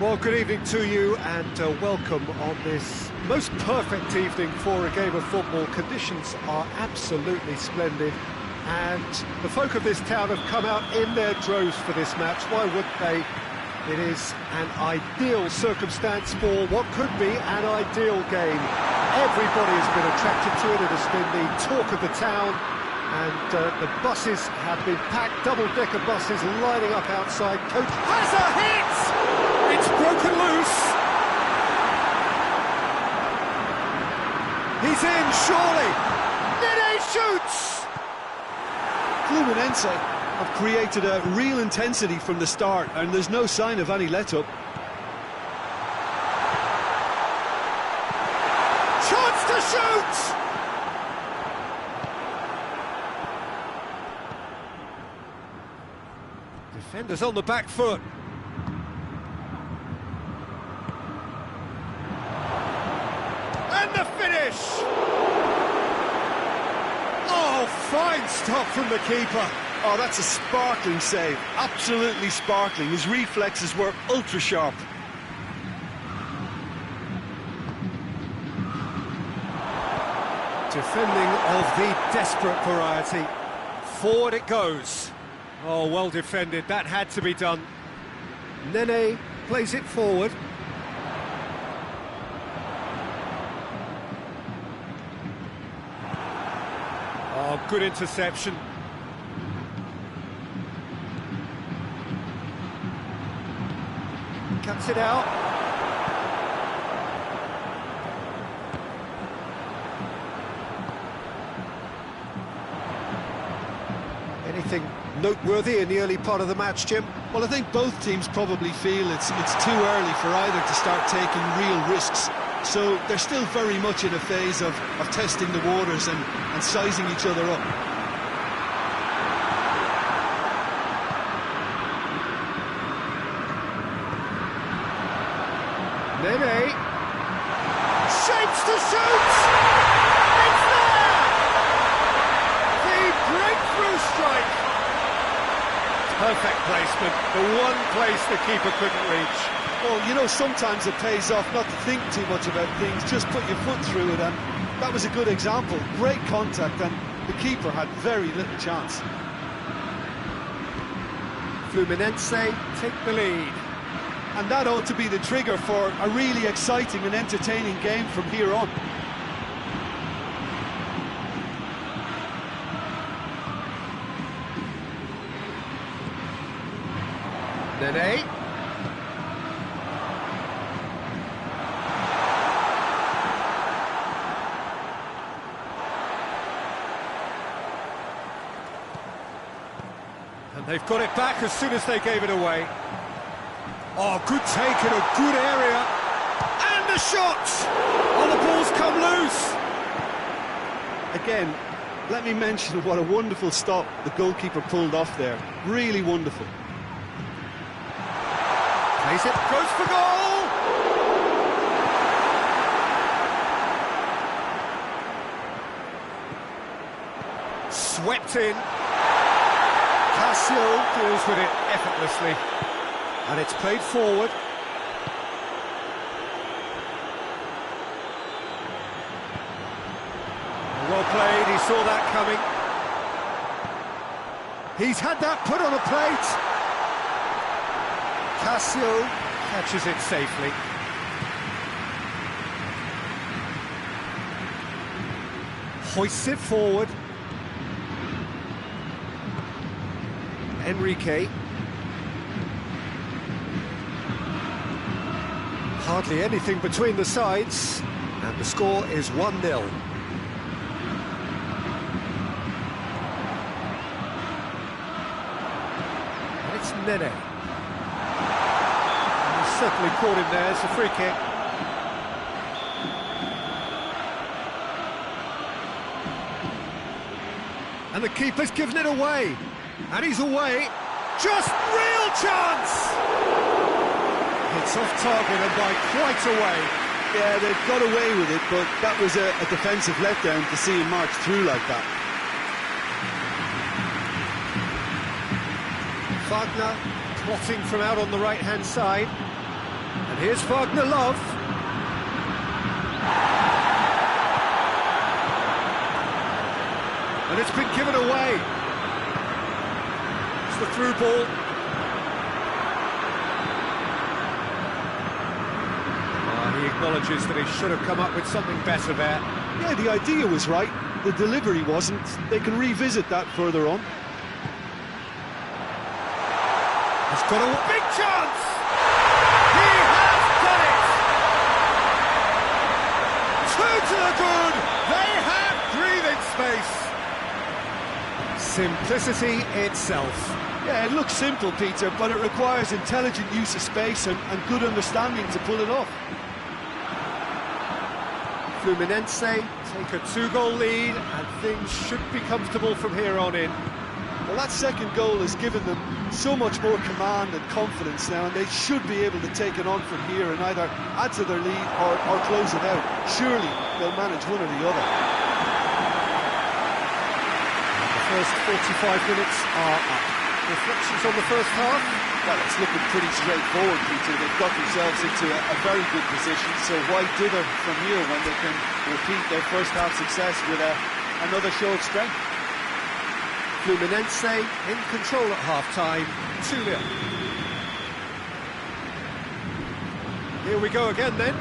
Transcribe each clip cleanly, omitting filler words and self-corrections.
Well, good evening to you and welcome on this most perfect evening for a game of football. Conditions are absolutely splendid and the folk of this town have come out in their droves for this match. Why wouldn't they? It is an ideal circumstance for what could be an ideal game. Everybody has been attracted to it. It has been the talk of the town. And the buses have been packed, double-decker buses lining up outside. Coach has a hit! It's broken loose. He's in, surely. Nene shoots! Fluminense have created a real intensity from the start, and there's no sign of any let-up. Chance to shoot! Defenders on the back foot. And the finish! Oh, fine stop from the keeper. Oh, that's a sparkling save. Absolutely sparkling. His reflexes were ultra-sharp. Defending of the desperate variety. Forward it goes. Oh, well defended. That had to be done. Nene plays it forward. Oh, good interception. Cuts it out. Anything noteworthy in the early part of the match, Jim? Well, I think both teams probably feel it's too early for either to start taking real risks. So they're still very much in a phase of testing the waters and sizing each other up. Nene shapes to shoot! It's there! The breakthrough strike! Perfect placement, the one place the keeper couldn't reach. Well, you know, sometimes it pays off not to think too much about things, just put your foot through it, and that was a good example. Great contact, and the keeper had very little chance. Fluminense take the lead. And that ought to be the trigger for a really exciting and entertaining game from here on. Nene. And they've got it back as soon as they gave it away. Oh, good take in a good area. And the shot! Oh, the ball's come loose. Again, let me mention what a wonderful stop the goalkeeper pulled off there. Really wonderful. Plays it, goes for goal! Swept in. Cassio deals with it effortlessly. And it's played forward. Well played, he saw that coming. He's had that put on a plate. Cassio catches it safely. Hoists it forward. Enrique. Hardly anything between the sides, and the score is 1-0. And it's Nene. And he's certainly caught him there, it's a free kick. And the keeper's given it away. And he's away. Just real chance! It's off target and by quite a way. Yeah, they've got away with it, but that was a defensive letdown to see him march through like that. Wagner plotting from out on the right-hand side. Here's Wagner Love. And it's been given away. It's the through ball. He acknowledges that he should have come up with something better there. Yeah, the idea was right. The delivery wasn't. They can revisit that further on. He's got a big chance! He has done it! Two to the good! They have breathing space! Simplicity itself. Yeah, it looks simple, Peter, but it requires intelligent use of space and good understanding to pull it off. Fluminense take a 2-goal lead, and things should be comfortable from here on in. Well, that second goal has given them so much more command and confidence now, and they should be able to take it on from here and either add to their lead or close it out. Surely they'll manage one or the other. The first 45 minutes are up. Reflections on the first half? Well, it's looking pretty straightforward, Peter. They've got themselves into a very good position, so why dither from here when they can repeat their first half success with another show of strength? Fluminense in control at half-time, 2-0. Here we go again then.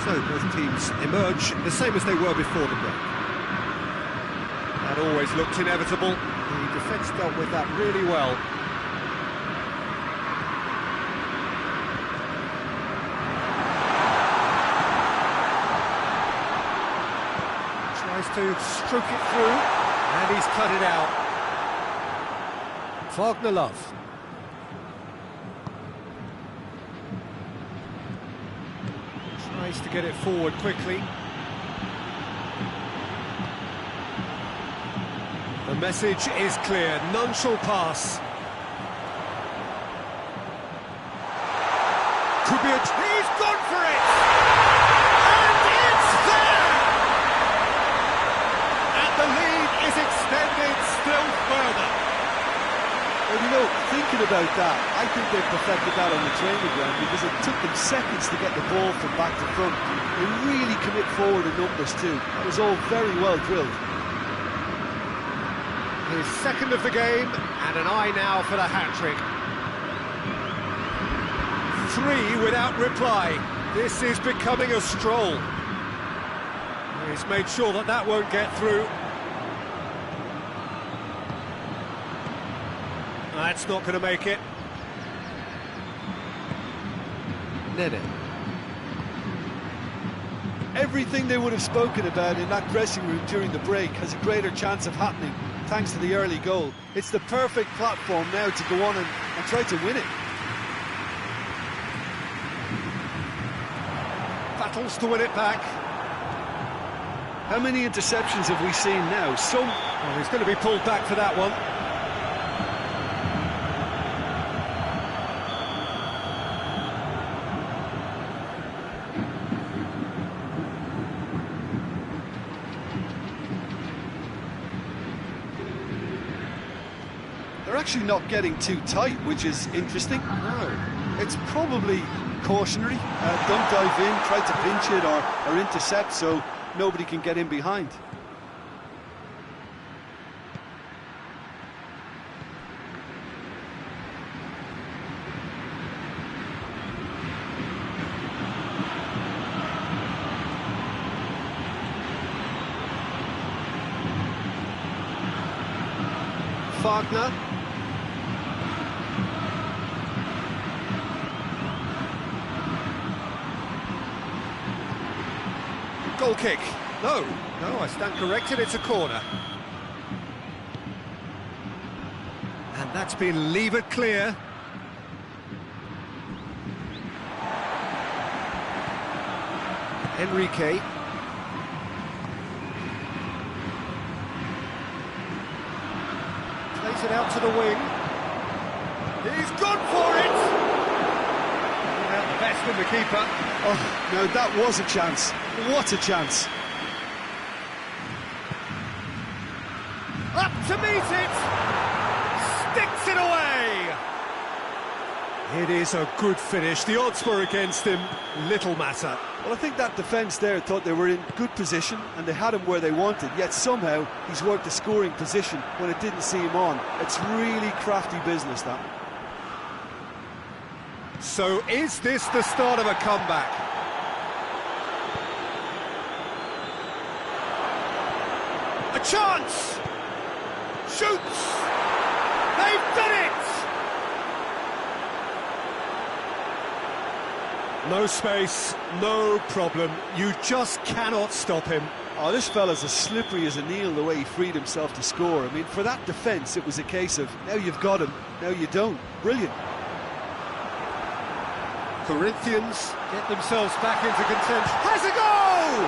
So both teams emerge the same as they were before the break. That always looked inevitable. The defence dealt with that really well. Tries to stroke it through, and he's cut it out. Wagner Love. Tries to get it forward quickly. The message is clear, none shall pass. Could be he's gone for it! And it's there! And the lead is extended still further. Well, you know, thinking about that, I think they've perfected that on the training ground because it took them seconds to get the ball from back to front. They really commit forward in numbers too. It was all very well drilled. His second of the game, and an eye now for the hat-trick. 3 without reply. This is becoming a stroll. He's made sure that that won't get through. That's not going to make it. Nene. Everything they would have spoken about in that dressing room during the break has a greater chance of happening thanks to the early goal. It's the perfect platform now to go on and try to win it. Battles to win it back. How many interceptions have we seen now? Some. Well, he's going to be pulled back for that one. They're actually not getting too tight, which is interesting. No. It's probably cautionary. Don't dive in, try to pinch it or intercept so nobody can get in behind. Wagner. Goal kick. No, I stand corrected, it's a corner. And that's been levered clear. Enrique. Plays it out to the wing. He's gone for it! Out the best in the keeper. Oh, no, that was a chance. What a chance. Up to meet it! Sticks it away! It is a good finish. The odds were against him. Little matter. Well, I think that defence there thought they were in good position and they had him where they wanted, yet somehow he's worked a scoring position when it didn't see him on. It's really crafty business, that. So is this the start of a comeback? A chance! Shoots! They've done it! No space, no problem. You just cannot stop him. Oh, this fella's as slippery as a needle the way he freed himself to score. I mean, for that defence, it was a case of, now you've got him, now you don't. Brilliant. Corinthians get themselves back into contention. Has a goal!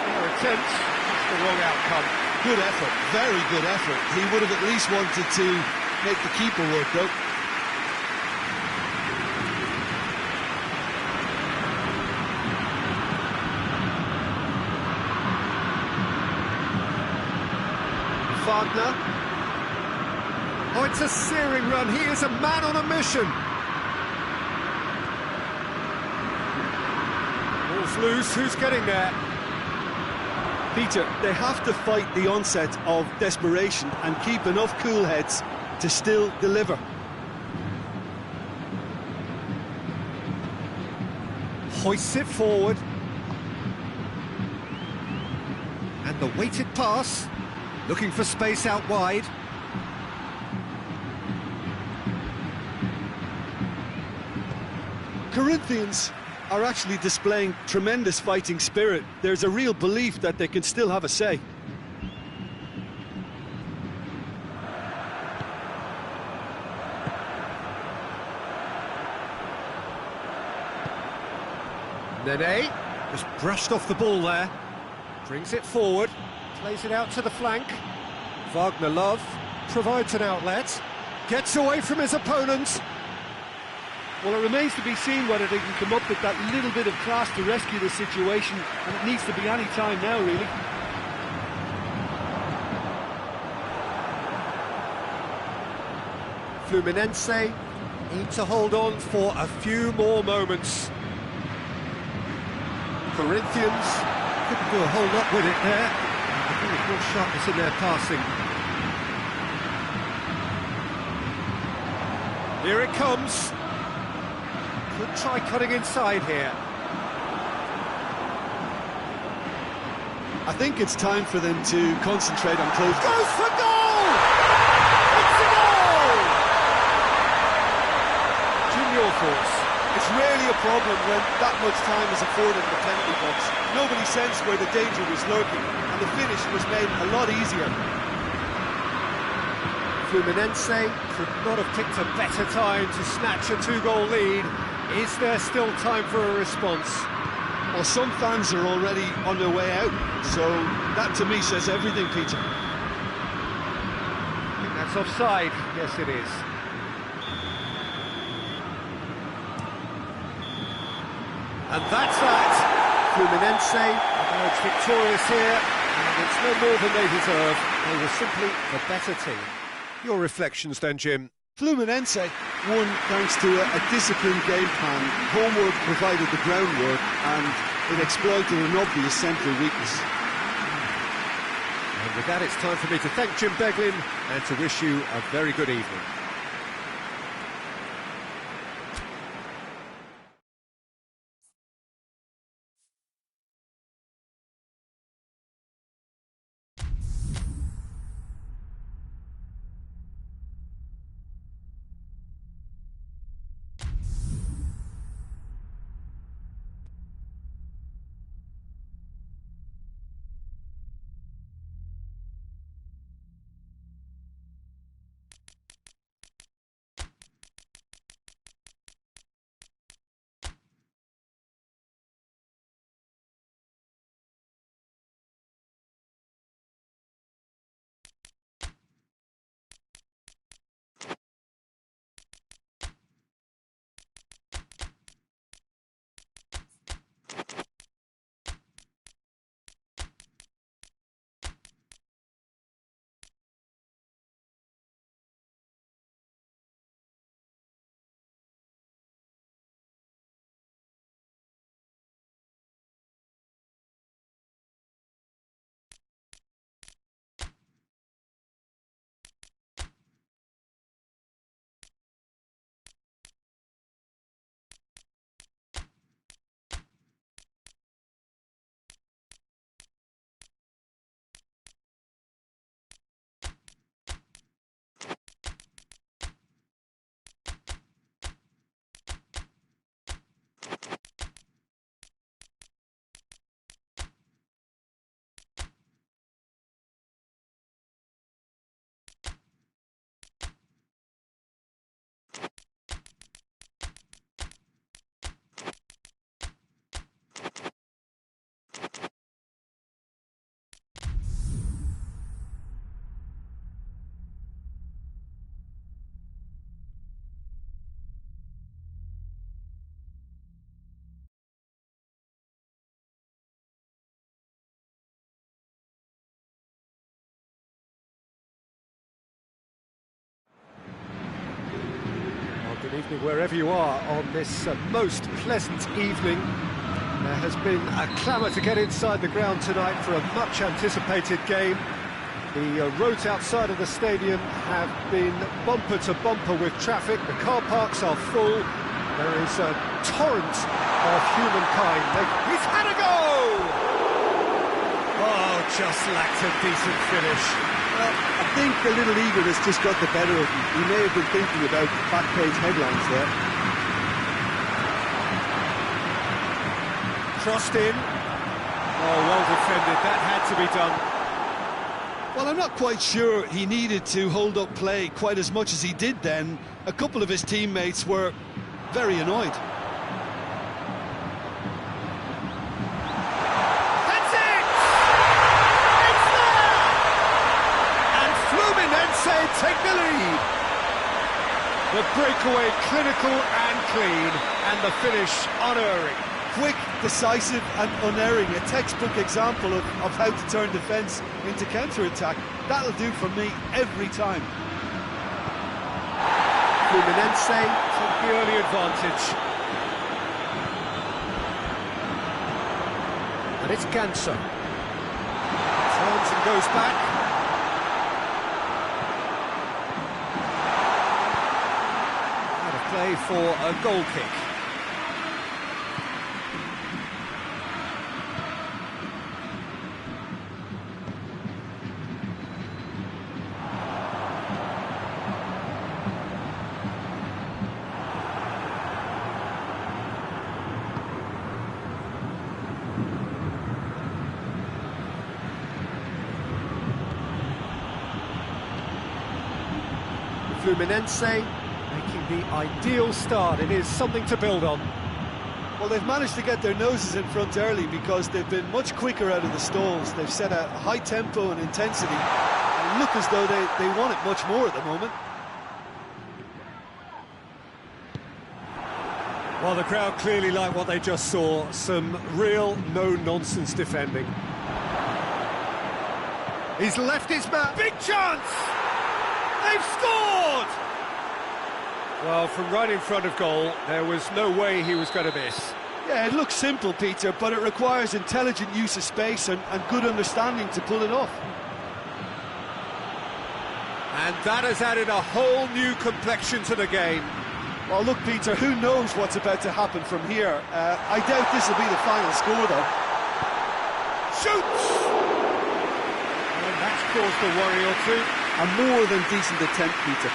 Their attempt, just the wrong outcome. Good effort, very good effort. He would have at least wanted to make the keeper work, though. Wagner. Oh, it's a searing run. He is a man on a mission. Ball's loose. Who's getting there? Peter, they have to fight the onset of desperation and keep enough cool heads to still deliver. Hoists it forward. And the weighted pass. Looking for space out wide. Corinthians are actually displaying tremendous fighting spirit. There's a real belief that they can still have a say. Nene just brushed off the ball there. Brings it forward. Plays it out to the flank. Wagner Love provides an outlet. Gets away from his opponent. Well, it remains to be seen whether they can come up with that little bit of class to rescue the situation, and it needs to be any time now, really. Fluminense need to hold on for a few more moments. Corinthians couldn't do a whole lot with it there. There was more sharpness in their passing. Here it comes. Could try cutting inside here. I think it's time for them to concentrate on close. Goes for goal! It's a goal! Jim, your thoughts? It's rarely a problem when that much time is afforded in the penalty box. Nobody sensed where the danger was lurking, and the finish was made a lot easier. Fluminense could not have picked a better time to snatch a two-goal lead. Is there still time for a response? Well, some fans are already on their way out, so that to me says everything, Peter. I think that's offside. Yes, it is. And that's that. Fluminense emerged victorious here, and it's no more than they deserve. They were simply the better team. Your reflections then, Jim? Fluminense won thanks to a disciplined game plan. Homework provided the groundwork, and it exploited an obvious central weakness. And with that, it's time for me to thank Jim Beglin and to wish you a very good evening. evening, wherever you are on this most pleasant evening. There has been a clamour to get inside the ground tonight for a much-anticipated game. The roads outside of the stadium have been bumper to bumper with traffic. The car parks are full. There is a torrent of humankind. He's had a go! Oh, just lacked a decent finish. Well, I think a little eagerness just got the better of him. He may have been thinking about back page headlines there. Crossed in. Oh, well defended. That had to be done. Well, I'm not quite sure he needed to hold up play quite as much as he did then. A couple of his teammates were very annoyed. That's it! It's there! And Fluminense take the lead. The breakaway clinical and clean, and the finish unerring. Quick, decisive and unerring, a textbook example of how to turn defence into counter-attack. That'll do for me every time. Fluminense took the early advantage. And it's Ganso. Turns and goes back. Out of play for a goal kick. Fluminense making the ideal start. It is something to build on. Well, they've managed to get their noses in front early because they've been much quicker out of the stalls. They've set a high tempo and intensity and look as though they want it much more at the moment. Well, the crowd clearly like what they just saw. Some real no-nonsense defending. He's left his man. Big chance! They've scored! Well, from right in front of goal, there was no way he was going to miss. Yeah, it looks simple, Peter, but it requires intelligent use of space and good understanding to pull it off. And that has added a whole new complexion to the game. Well, look, Peter, who knows what's about to happen from here? I doubt this will be the final score, though. Shoots! And that's caused a worry or two. A more than decent attempt, Peter.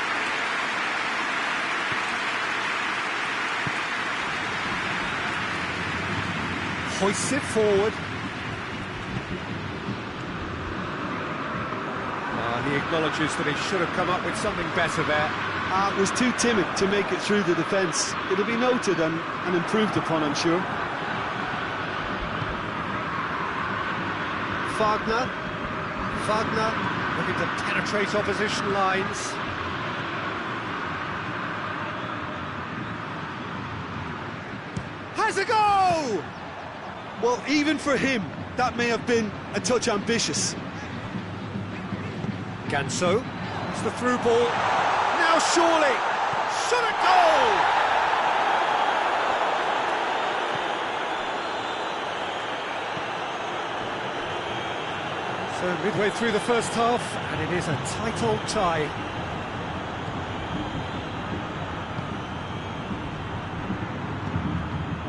Hoists it forward. He acknowledges that he should have come up with something better there. Was too timid to make it through the defence. It'll be noted and improved upon, I'm sure. Wagner looking to penetrate opposition lines. Has a go! Well, even for him, that may have been a touch ambitious. Ganso, it's the through ball. Now surely, shot a goal! So midway through the first half, and it is a tight old tie.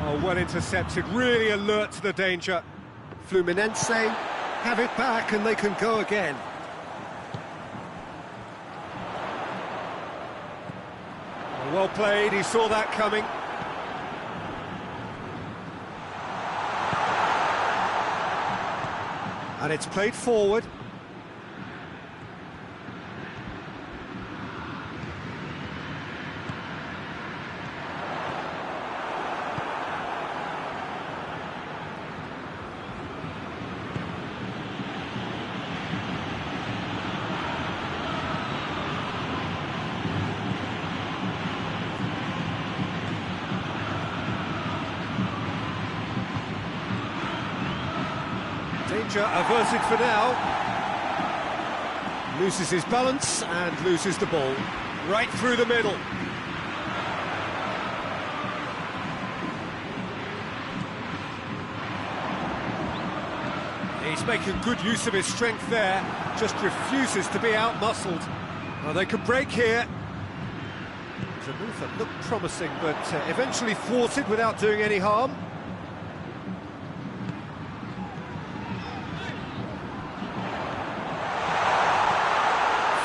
Oh, well intercepted, really alert to the danger. Fluminense have it back and they can go again. Well played, he saw that coming. And it's played forward. Danger averted for now. Loses his balance and loses the ball. Right through the middle. He's making good use of his strength there, just refuses to be out-muscled. Well, they could break here. It's a move that looked promising, but eventually thwarted without doing any harm.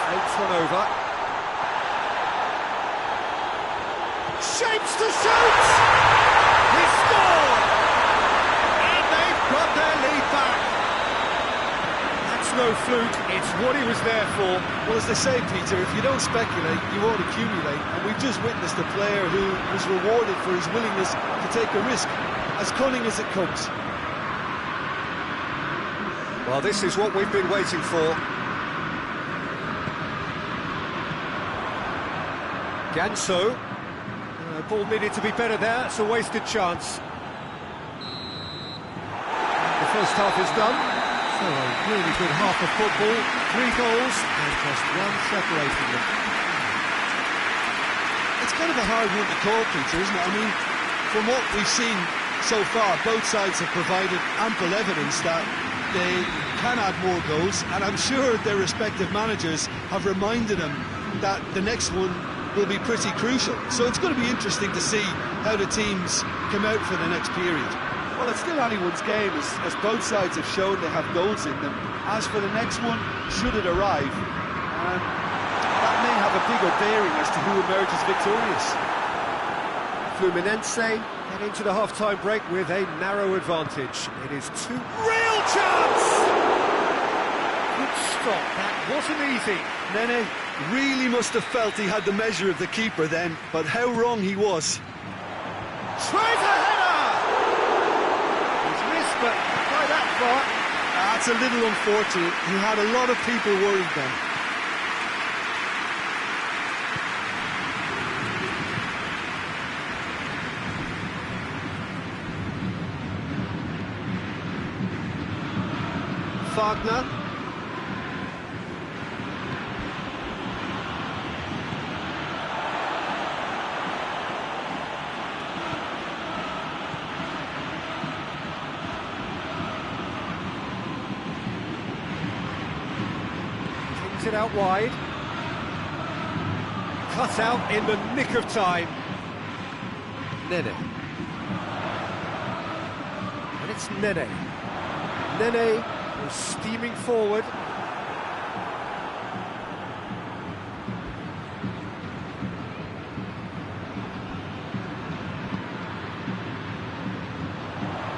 Fakes one over. Shapes to shoot! He scored! And they've got their lead back. That's no fluke, it's what he was there for. Well, as they say, Peter, if you don't speculate, you won't accumulate. And we've just witnessed a player who was rewarded for his willingness to take a risk, as cunning as it comes. Well, this is what we've been waiting for. Ganso. Ball needed to be better there, it's a wasted chance. The first half is done. So a really good half of football, 3 goals and just one separating them. It's kind of a hard one to call, Peter, isn't it? I mean, from what we've seen so far, both sides have provided ample evidence that they can add more goals, and I'm sure their respective managers have reminded them that the next one will be pretty crucial. So it's going to be interesting to see how the teams come out for the next period. Well, it's still anyone's game, as both sides have shown they have goals in them. As for the next one, should it arrive, that may have a bigger bearing as to who emerges victorious. Fluminense head into the half-time break with a narrow advantage. It is 2. Real chance! Good stop, that wasn't easy. Nene really must have felt he had the measure of the keeper then, but how wrong he was. Tries a header! He's missed, but by that far. That's a little unfortunate. He had a lot of people worried then. Wagner. Kicks it out wide. Cut out in the nick of time. Nene. And it's Nene. Nene was steaming forward.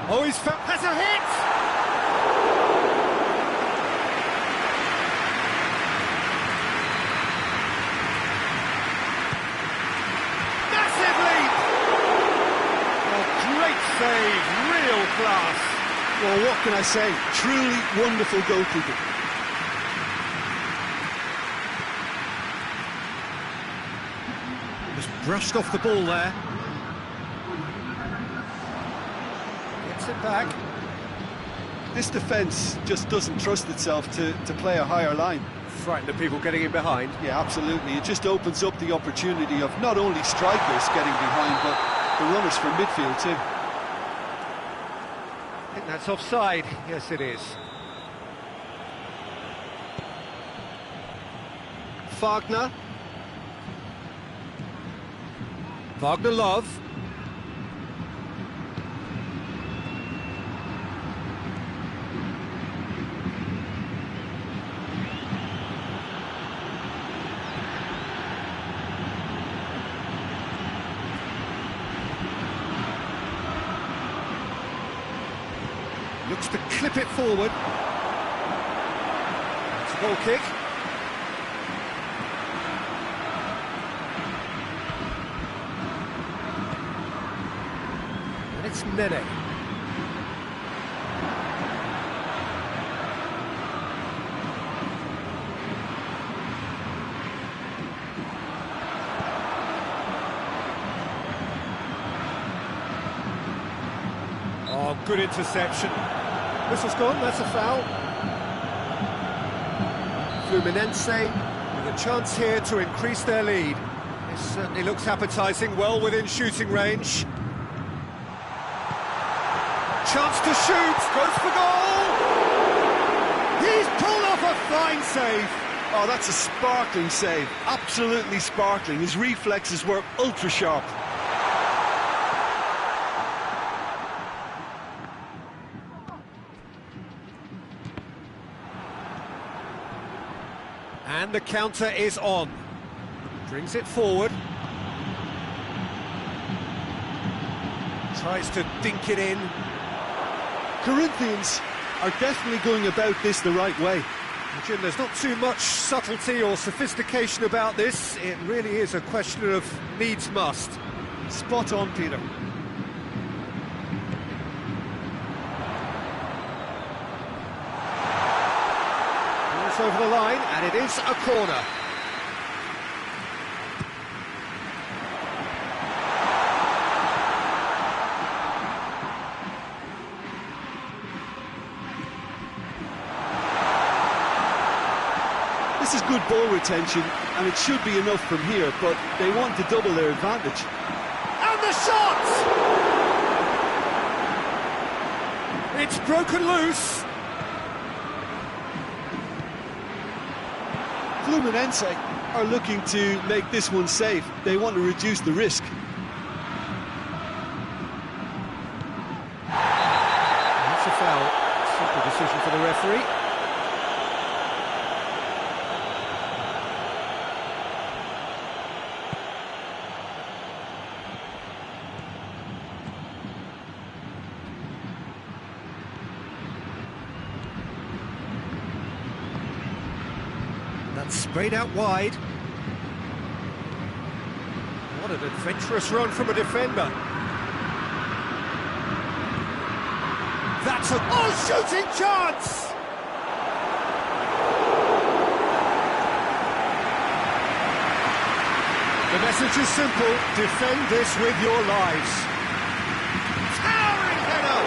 Oh, has a hit! Massive leap! Oh, great save, real class. Well, what can I say? Truly wonderful goalkeeping. Just brushed off the ball there. Gets it back. This defence just doesn't trust itself to play a higher line. Frightened of people getting in behind. Yeah, absolutely. It just opens up the opportunity of not only strikers getting behind, but the runners from midfield too. I think that's offside. Yes, it is. Wagner. Wagner Love. Looks to clip it forward. It's a goal kick. And it's Nene. Oh, good interception. Whistle's gone, that's a foul. Fluminense with a chance here to increase their lead. This certainly looks appetising, well within shooting range. Chance to shoot, goes for goal! He's pulled off a fine save. Oh, that's a sparkling save. Absolutely sparkling. His reflexes were ultra sharp. And the counter is on. Brings it forward. Tries to dink it in. Corinthians are definitely going about this the right way. Jim, there's not too much subtlety or sophistication about this. It really is a question of needs must. Spot on, Peter. Balls over the line, and it is a corner. This is good ball retention, and it should be enough from here, but they want to double their advantage. And the shot! It's broken loose. Fluminense are looking to make this one safe. They want to reduce the risk. That's a foul. Simple decision for the referee. That's sprayed out wide. What an adventurous run from a defender. That's a shooting chance! The message is simple: defend this with your lives. Towering header!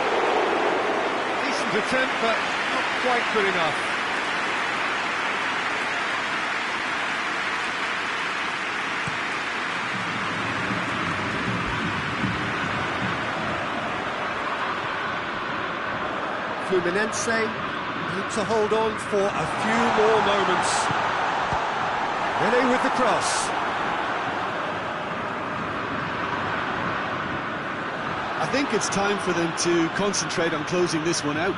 Decent attempt, but not quite good enough. Fluminense need to hold on for a few more moments. Ready with the cross. I think it's time for them to concentrate on closing this one out.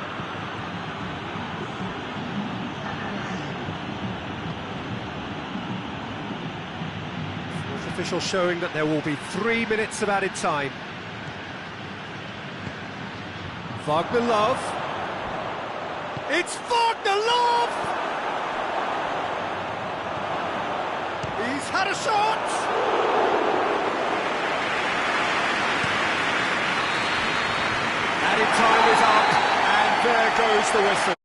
Fourth official showing that there will be 3 minutes of added time. Wagner Love. It's Wagner Love! He's had a shot! Added time is up, and there goes the whistle.